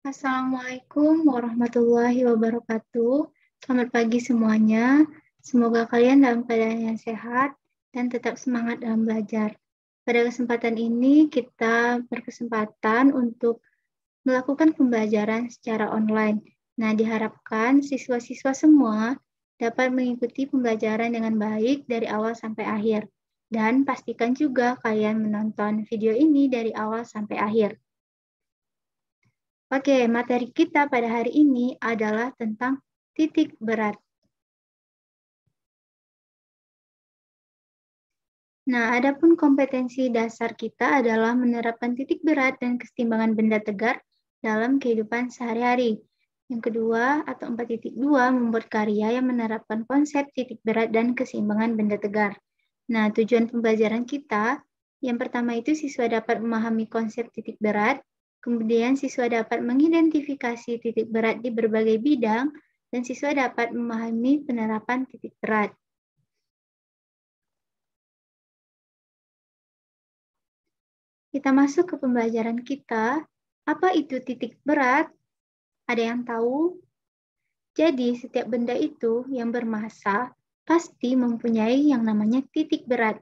Assalamualaikum warahmatullahi wabarakatuh. Selamat pagi semuanya. Semoga kalian dalam keadaan yang sehat dan tetap semangat dalam belajar. Pada kesempatan ini kita berkesempatan untuk melakukan pembelajaran secara online. Nah, diharapkan siswa-siswa semua dapat mengikuti pembelajaran dengan baik dari awal sampai akhir. Dan pastikan juga kalian menonton video ini dari awal sampai akhir. Oke, materi kita pada hari ini adalah tentang titik berat. Nah, adapun kompetensi dasar kita adalah menerapkan titik berat dan keseimbangan benda tegar dalam kehidupan sehari-hari. Yang kedua, atau 4.2, membuat karya yang menerapkan konsep titik berat dan keseimbangan benda tegar. Nah, tujuan pembelajaran kita, yang pertama itu siswa dapat memahami konsep titik berat, kemudian siswa dapat mengidentifikasi titik berat di berbagai bidang, dan siswa dapat memahami penerapan titik berat. Kita masuk ke pembelajaran kita. Apa itu titik berat? Ada yang tahu? Jadi, setiap benda itu yang bermassa pasti mempunyai yang namanya titik berat.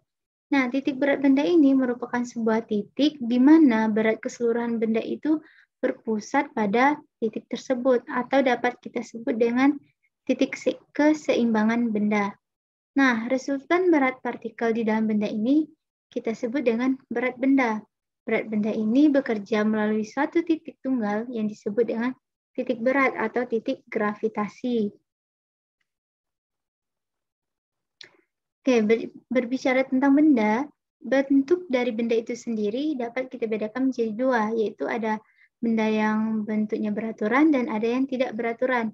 Nah, titik berat benda ini merupakan sebuah titik di mana berat keseluruhan benda itu berpusat pada titik tersebut, atau dapat kita sebut dengan titik keseimbangan benda. Nah, resultan berat partikel di dalam benda ini kita sebut dengan berat benda. Berat benda ini bekerja melalui suatu titik tunggal yang disebut dengan titik berat atau titik gravitasi. Oke, berbicara tentang benda, bentuk dari benda itu sendiri dapat kita bedakan menjadi dua, yaitu ada benda yang bentuknya beraturan dan ada yang tidak beraturan.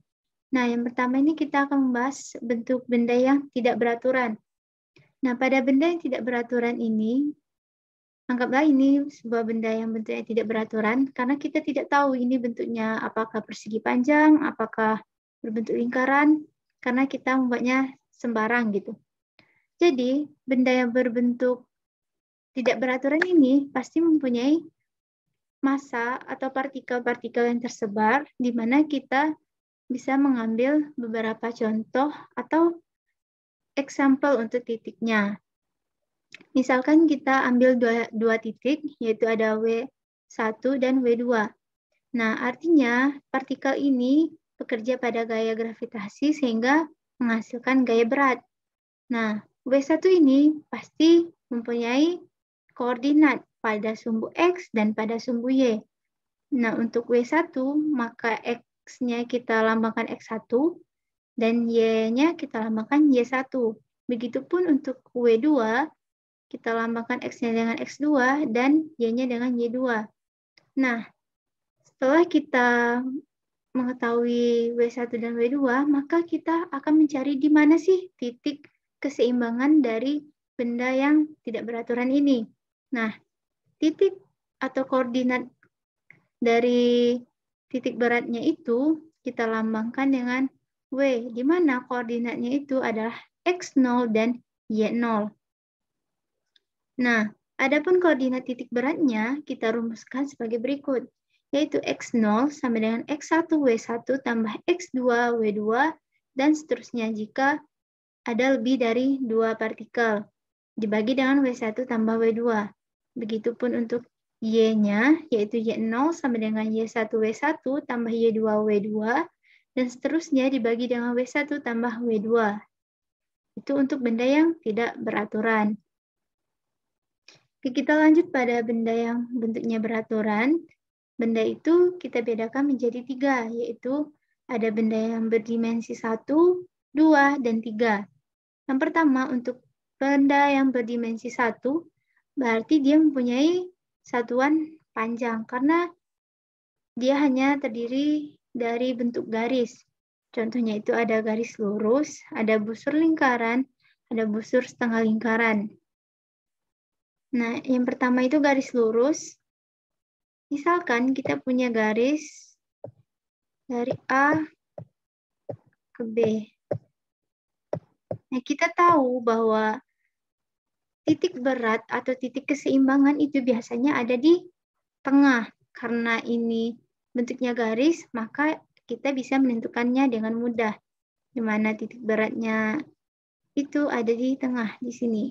Nah, yang pertama ini kita akan membahas bentuk benda yang tidak beraturan. Nah, pada benda yang tidak beraturan ini, anggaplah ini sebuah benda yang bentuknya tidak beraturan, karena kita tidak tahu ini bentuknya apakah persegi panjang, apakah berbentuk lingkaran, karena kita membuatnya sembarang gitu. Jadi, benda yang berbentuk tidak beraturan ini pasti mempunyai massa atau partikel-partikel yang tersebar, di mana kita bisa mengambil beberapa contoh atau example untuk titiknya. Misalkan kita ambil dua titik, yaitu ada W1 dan W2. Nah, artinya partikel ini bekerja pada gaya gravitasi sehingga menghasilkan gaya berat. Nah, W1 ini pasti mempunyai koordinat pada sumbu X dan pada sumbu Y. Nah, untuk W1, maka X-nya kita lambangkan X1 dan Y-nya kita lambangkan Y1. Begitupun untuk W2, kita lambangkan X-nya dengan X2 dan Y-nya dengan Y2. Nah, setelah kita mengetahui W1 dan W2, maka kita akan mencari di mana sih titik keseimbangan dari benda yang tidak beraturan ini. Nah, titik atau koordinat dari titik beratnya itu kita lambangkan dengan W, di mana koordinatnya itu adalah X0 dan Y0. Nah, adapun koordinat titik beratnya kita rumuskan sebagai berikut, yaitu X0 sama dengan X1W1 tambah X2W2, dan seterusnya jika ada lebih dari dua partikel, dibagi dengan W1 tambah W2. Begitupun untuk Y-nya, yaitu Y0 sama dengan Y1W1 tambah Y2W2, dan seterusnya dibagi dengan W1 tambah W2. Itu untuk benda yang tidak beraturan. Oke, kita lanjut pada benda yang bentuknya beraturan. Benda itu kita bedakan menjadi tiga, yaitu ada benda yang berdimensi 1, 2, dan 3. Yang pertama, untuk benda yang berdimensi 1, berarti dia mempunyai satuan panjang, karena dia hanya terdiri dari bentuk garis. Contohnya itu ada garis lurus, ada busur lingkaran, ada busur setengah lingkaran. Nah, yang pertama itu garis lurus. Misalkan kita punya garis dari A ke B. Nah, kita tahu bahwa titik berat atau titik keseimbangan itu biasanya ada di tengah. Karena ini bentuknya garis, maka kita bisa menentukannya dengan mudah, di mana titik beratnya itu ada di tengah di sini,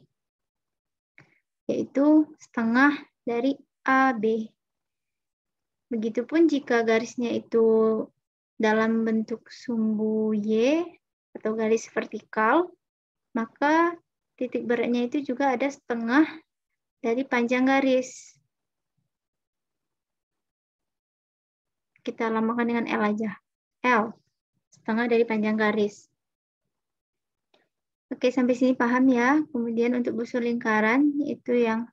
yaitu setengah dari AB. Begitupun jika garisnya itu dalam bentuk sumbu Y atau garis vertikal, maka titik beratnya itu juga ada setengah dari panjang garis. Kita lambangkan dengan L aja. L, setengah dari panjang garis. Oke, sampai sini paham ya. Kemudian untuk busur lingkaran, yaitu yang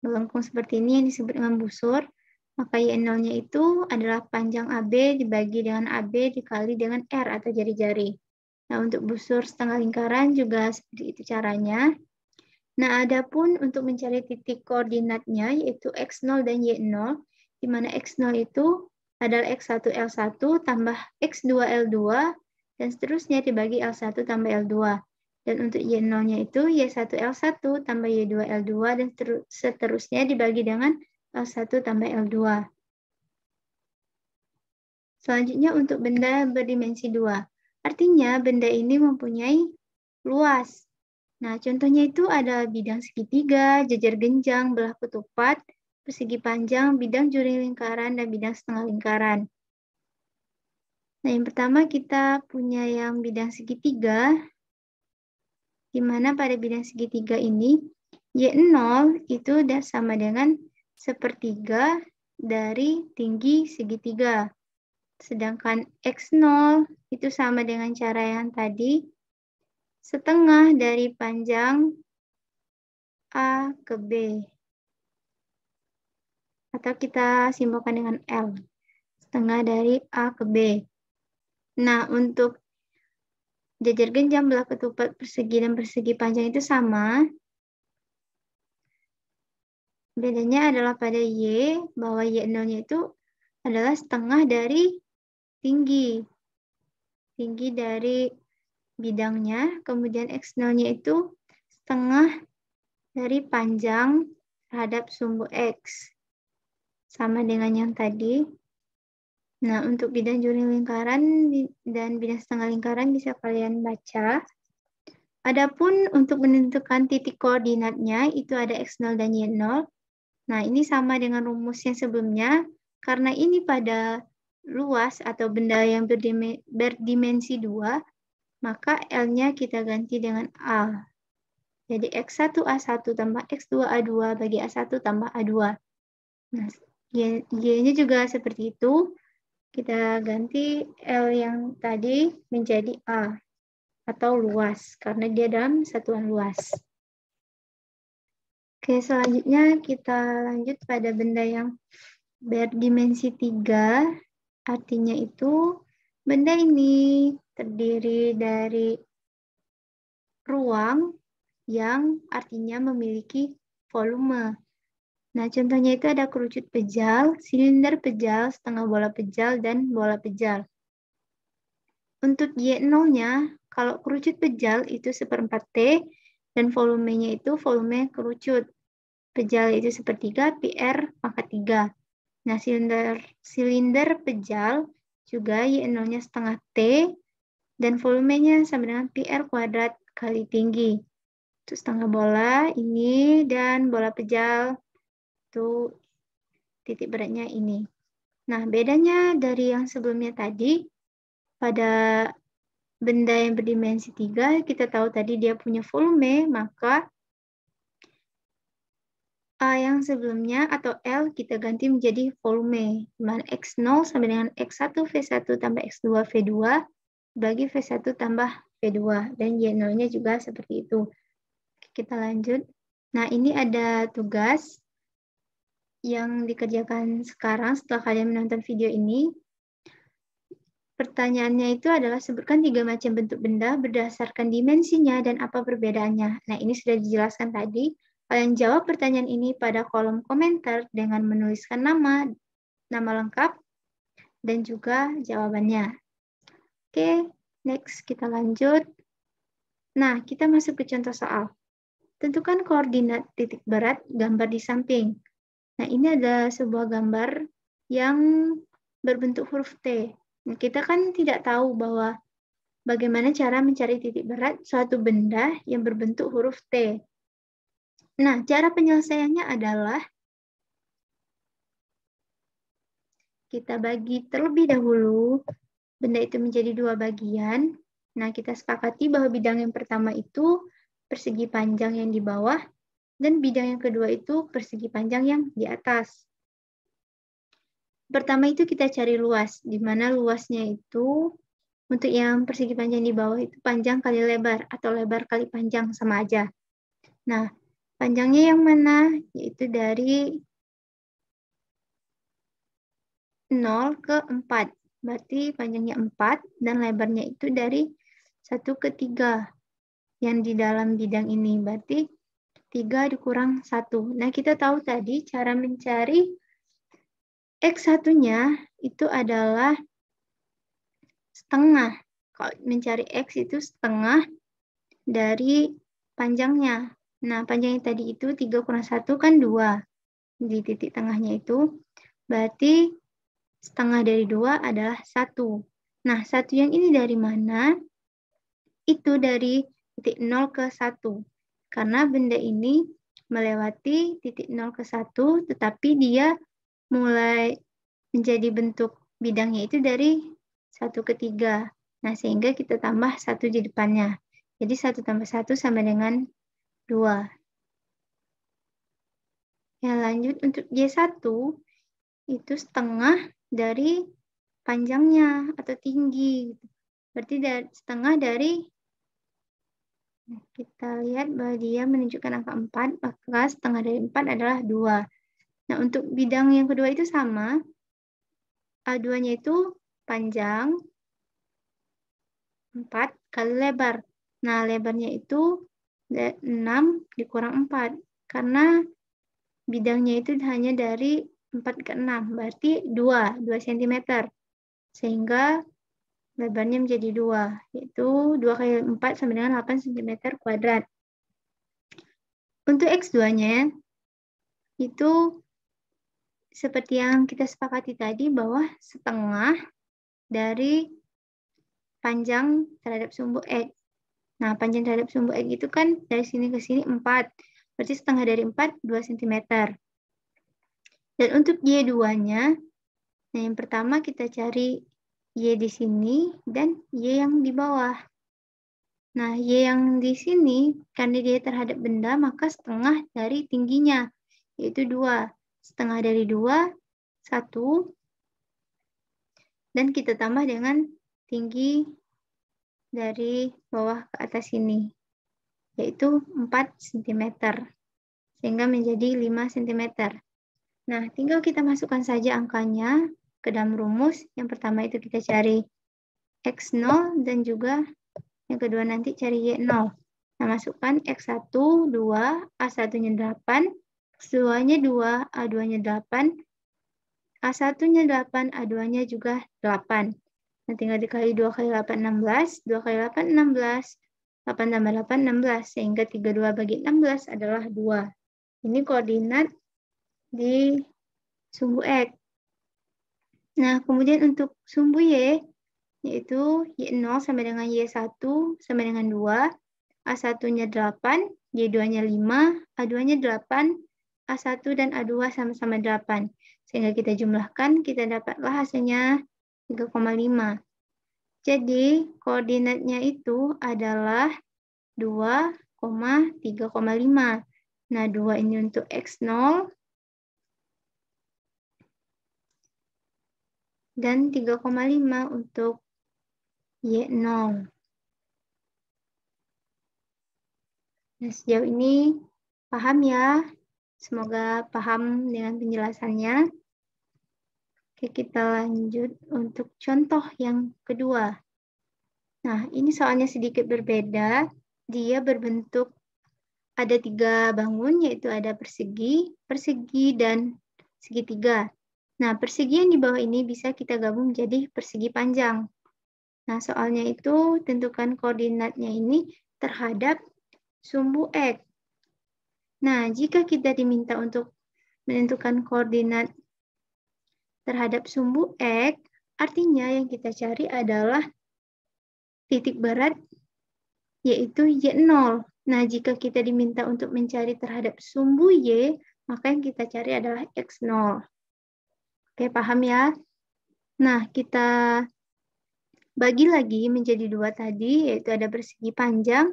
melengkung seperti ini yang disebut dengan busur. Maka Y0-nya itu adalah panjang AB dibagi dengan AB dikali dengan R atau jari-jari. Nah, untuk busur setengah lingkaran juga seperti itu caranya. Nah, adapun untuk mencari titik koordinatnya, yaitu X0 dan Y0, di mana X0 itu adalah X1 L1 tambah X2 L2, dan seterusnya dibagi L1 tambah L2. Dan untuk Y0-nya itu Y1 L1 tambah Y2 L2, dan seterusnya dibagi dengan L1 tambah L2. Selanjutnya untuk benda berdimensi 2. Artinya benda ini mempunyai luas. Nah, contohnya itu ada bidang segitiga, jajar genjang, belah ketupat, persegi panjang, bidang juri lingkaran, dan bidang setengah lingkaran. Nah, yang pertama kita punya yang bidang segitiga, di mana pada bidang segitiga ini, Y0 itu udah sama dengan sepertiga dari tinggi segitiga. Sedangkan X0 itu sama dengan cara yang tadi, setengah dari panjang A ke B. Atau kita simbolkan dengan L. Setengah dari A ke B. Nah, untuk jajar genjang, belah ketupat, persegi, dan persegi panjang itu sama. Bedanya adalah pada Y, bahwa Y0-nya itu adalah setengah dari tinggi. Tinggi dari bidangnya, kemudian X0-nya itu setengah dari panjang terhadap sumbu X. Sama dengan yang tadi. Nah, untuk bidang juri lingkaran dan bidang setengah lingkaran bisa kalian baca. Adapun untuk menentukan titik koordinatnya, itu ada X0 dan Y0. Nah, ini sama dengan rumus yang sebelumnya. Karena ini pada luas atau benda yang berdimensi 2, maka L-nya kita ganti dengan A. Jadi X1A1 tambah X2A2 bagi A1 tambah A2. Nah, Y-nya juga seperti itu. Kita ganti L yang tadi menjadi A atau luas, karena dia dalam satuan luas. Oke, selanjutnya kita lanjut pada benda yang berdimensi 3. Artinya itu benda ini terdiri dari ruang yang artinya memiliki volume. Nah, contohnya itu ada kerucut pejal, silinder pejal, setengah bola pejal, dan bola pejal. Untuk Y0-nya, kalau kerucut pejal itu 1/4 T, dan volumenya itu volume kerucut. Pejal itu sepertiga, PR pangkat 3. Nah, silinder pejal juga Y0-nya setengah T, dan volumenya sama dengan PR kuadrat kali tinggi. Itu setengah bola ini, dan bola pejal itu titik beratnya ini. Nah, bedanya dari yang sebelumnya tadi, pada benda yang berdimensi 3, kita tahu tadi dia punya volume, maka A yang sebelumnya atau L kita ganti menjadi volume. Di mana X0 sama dengan X1 V1 tambah X2 V2 bagi V1 tambah V2. Dan Y0-nya juga seperti itu. Kita lanjut. Nah, ini ada tugas yang dikerjakan sekarang setelah kalian menonton video ini. Pertanyaannya itu adalah sebutkan 3 macam bentuk benda berdasarkan dimensinya dan apa perbedaannya. Nah, ini sudah dijelaskan tadi. Kalian jawab pertanyaan ini pada kolom komentar dengan menuliskan nama lengkap, dan juga jawabannya. Oke, next kita lanjut. Nah, kita masuk ke contoh soal. Tentukan koordinat titik berat gambar di samping. Nah, ini ada sebuah gambar yang berbentuk huruf T. Nah, kita kan tidak tahu bahwa bagaimana cara mencari titik berat suatu benda yang berbentuk huruf T. Nah, cara penyelesaiannya adalah kita bagi terlebih dahulu benda itu menjadi dua bagian. Nah, kita sepakati bahwa bidang yang pertama itu persegi panjang yang di bawah, dan bidang yang kedua itu persegi panjang yang di atas. Pertama itu kita cari luas, di mana luasnya itu untuk yang persegi panjang di bawah itu panjang kali lebar, atau lebar kali panjang, sama aja. Nah, panjangnya yang mana? Yaitu dari 0 ke 4. Berarti panjangnya 4 dan lebarnya itu dari 1 ke 3 yang di dalam bidang ini. Berarti 3 dikurang 1. Nah, kita tahu tadi cara mencari X1-nya itu adalah setengah. Kalau mencari X itu setengah dari panjangnya. Nah, panjangnya tadi itu 3 kurang 1 kan 2. Di titik tengahnya itu. Berarti setengah dari 2 adalah 1. Nah, 1 yang ini dari mana? Itu dari titik 0 ke 1. Karena benda ini melewati titik 0 ke 1, tetapi dia mulai menjadi bentuk bidangnya itu dari 1 ke 3. Nah, sehingga kita tambah 1 di depannya. Jadi 1 tambah 1 sama dengan 2. Ya, lanjut untuk Y1, itu setengah dari panjangnya atau tinggi. Berarti setengah dari, kita lihat bahwa dia menunjukkan angka 4, maka setengah dari 4 adalah 2. Nah, untuk bidang yang kedua itu sama. A2-nya itu panjang 4 kali lebar. Nah, lebarnya itu 6 dikurang 4. Karena bidangnya itu hanya dari 4 ke 6, berarti 2 cm. Sehingga lebarnya menjadi 2, yaitu 2 kali 4 sama dengan 8 cm kuadrat. Untuk X2-nya, itu seperti yang kita sepakati tadi bahwa setengah dari panjang terhadap sumbu X. Nah, panjang terhadap sumbu X itu kan dari sini ke sini 4. Berarti setengah dari 4, 2 cm. Dan untuk Y2-nya, nah yang pertama kita cari Y di sini dan Y yang di bawah. Nah, Y yang di sini, karena dia terhadap benda, maka setengah dari tingginya, yaitu 2. Setengah dari 2, 1. Dan kita tambah dengan tinggi dari bawah ke atas ini, yaitu 4 cm. Sehingga menjadi 5 cm. Nah, tinggal kita masukkan saja angkanya ke dalam rumus. Yang pertama itu kita cari X0 dan juga yang kedua nanti cari Y0. Nah, masukkan X1, 2, A1-nya 8, X2-nya 2, A2-nya 8, A1-nya 8, A2-nya juga 8. Nah, tinggal dikali 2 kali 8, 16. 2 kali 8, 16. 8 tambah 8, 16. Sehingga 32 bagi 16 adalah 2. Ini koordinat di sumbu X. Nah, kemudian untuk sumbu Y, yaitu Y0 sama dengan Y1 sama dengan 2. A1-nya 8, Y2-nya 5, A2-nya 8, A1 dan A2 sama-sama 8. Sehingga kita jumlahkan, kita dapatlah hasilnya 3,5. Jadi, koordinatnya itu adalah 2,3,5. Nah, 2 ini untuk X0 dan 3,5 untuk Y0. Nah, sejauh ini paham ya? Semoga paham dengan penjelasannya. Oke, kita lanjut untuk contoh yang kedua. Nah, ini soalnya sedikit berbeda. Dia berbentuk ada 3 bangun, yaitu ada persegi, persegi, dan segitiga. Nah, persegi yang di bawah ini bisa kita gabung menjadi persegi panjang. Nah, soalnya itu tentukan koordinatnya ini terhadap sumbu X. Nah, jika kita diminta untuk menentukan koordinat terhadap sumbu X, artinya yang kita cari adalah titik berat, yaitu Y0. Nah, jika kita diminta untuk mencari terhadap sumbu Y, maka yang kita cari adalah X0. Oke, paham ya? Nah, kita bagi lagi menjadi dua tadi, yaitu ada persegi panjang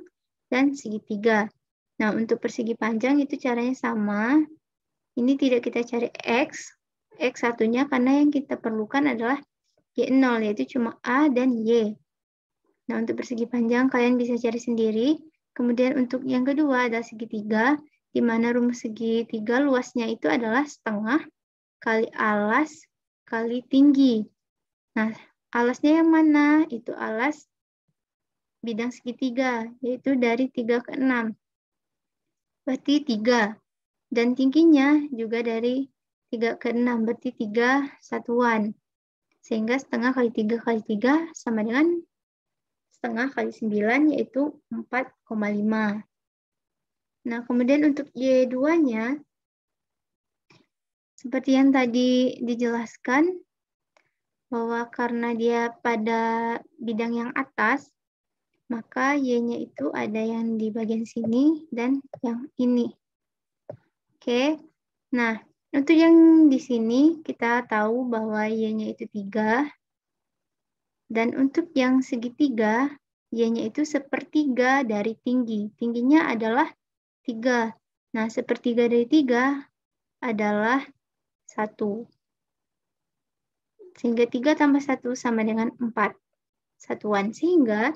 dan segitiga. Nah, untuk persegi panjang itu caranya sama. Ini tidak kita cari X satunya karena yang kita perlukan adalah Y0, yaitu cuma A dan Y. Nah, untuk persegi panjang kalian bisa cari sendiri. Kemudian untuk yang kedua adalah segitiga, di mana rumus segitiga luasnya itu adalah setengah kali alas kali tinggi. Nah, alasnya yang mana? Itu alas bidang segitiga, yaitu dari 3 ke 6. Berarti 3. Dan tingginya juga dari 3 ke 6, berarti 3 satuan. Sehingga setengah kali 3 kali 3 sama dengan setengah kali 9, yaitu 4,5. Nah, kemudian untuk Y2-nya, seperti yang tadi dijelaskan, bahwa karena dia pada bidang yang atas, maka Y-nya itu ada yang di bagian sini dan yang ini. Oke, nah untuk yang di sini kita tahu bahwa Y-nya itu 3. Dan untuk yang segitiga, Y-nya itu sepertiga dari tinggi. Tingginya adalah 3. Nah, sepertiga dari 3 adalah 1. Sehingga 3 tambah 1 sama dengan 4 satuan. Sehingga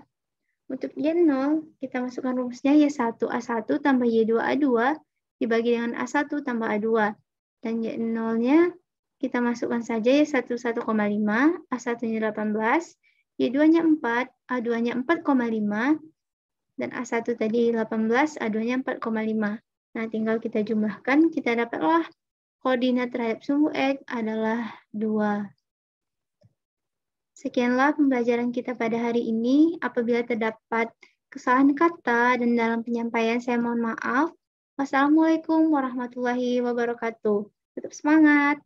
untuk Y0, kita masukkan rumusnya Y1 A1 tambah Y2 A2 dibagi dengan A1 tambah A2. Dan Y0-nya kita masukkan saja Y1 1,5, A1-nya 18, Y2-nya 4, A2-nya 4,5, dan A1 tadi 18, A2-nya 4,5. Nah, tinggal kita jumlahkan, kita dapatlah koordinat terhadap sumbu X adalah 2. Sekianlah pembelajaran kita pada hari ini. Apabila terdapat kesalahan kata dan dalam penyampaian, saya mohon maaf. Wassalamualaikum warahmatullahi wabarakatuh. Tetap semangat!